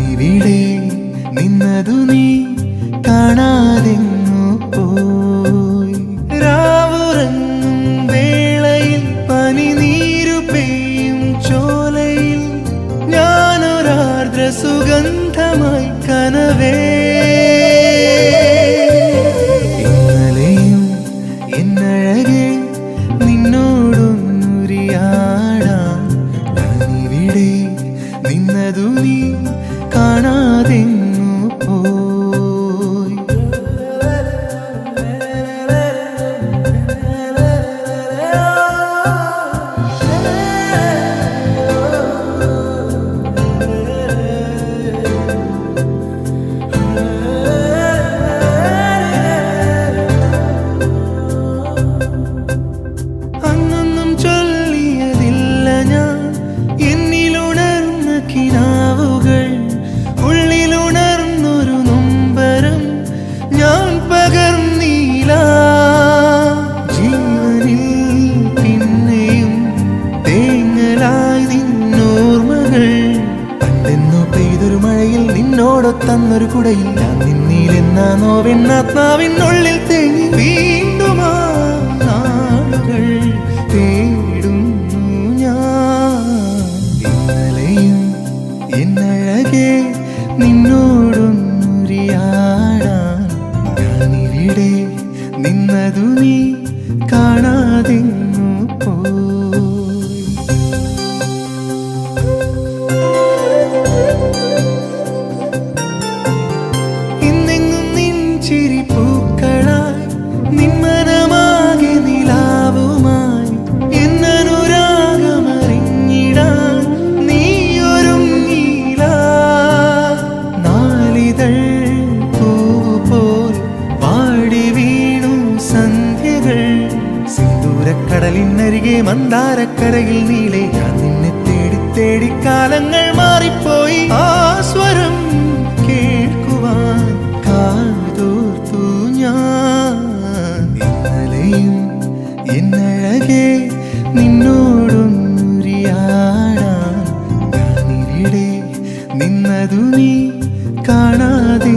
ഞാനിവിടെ നിന്നതു നീ കാണാതെങ്ങു പോയി. രാവുറങ്ങും വേളയിൽ പനിനീരു പെയ്യും ചോലയിൽ ഞാനൊരാർദ്ര സുഗന്ധമായി കനവേ. ഇന്നലെയും എന്നഴകെ നിന്നോടൊന്നുരിയാടാൻ ഞാനിവിടെ നിന്നതു നീ കാണാതെങ്ങു പോയി. അന്നൊന്നും ചൊല്ലിയതില്ല ഞാൻ എന്നിലുണർന്ന കിനാവുകൾ. ഉള്ളിലുണർന്നൊരു നൊമ്പരം ഞാൻ പകർന്നീല. ജീവനിൽ പിന്നെയും തേങ്ങലായി നിന്നോർമ്മകൾ. പണ്ടെന്നു പെയ്തൊരു മഴയിൽ നിന്നോടൊത്തന്നൊരു കുടയിൽ ഞാൻ നിന്നിലെന്നാ നോവെന്നാത്മാവിനുള്ളിൽ തേങ്ങി വീണ്ടും ആ നാളുകൾ തേടുന്നു ഞാൻ. ഇന്നലെയും എന്നഴകെ നിന്നോടൊന്നുരിയാടാൻ ഞാനിവിടെ നിന്നതു നീ കാണാതെങ്ങു പോയി. ഇന്നെങ്ങും നിൻ ചിരി പൂക്കളായി നിന്മനമാകെ നിലാവുമായി എന്നനുരാഗമറിഞ്ഞിടാൻ നീയൊരുങ്ങീല. നാലിതൾ പൂവുപോൽ പാടി വീണു സന്ധ്യകൾ. സിന്ദൂരക്കടലിനരികെ മന്ദാരക്കരയിൽ നീളെ ഞാൻ നിന്നെ തേടി തേടി കാലങ്ങൾ മാറിപ്പോയി. ആ സ്വരം കേൾക്കുവാൻ കാതോർത്തു ഞാൻ. ഇന്നലെയും എന്നഴകെ നിന്നോടൊന്നുരിയാടാൻ ഞാനിവിടെ നിന്നതു നീ കാണാതെ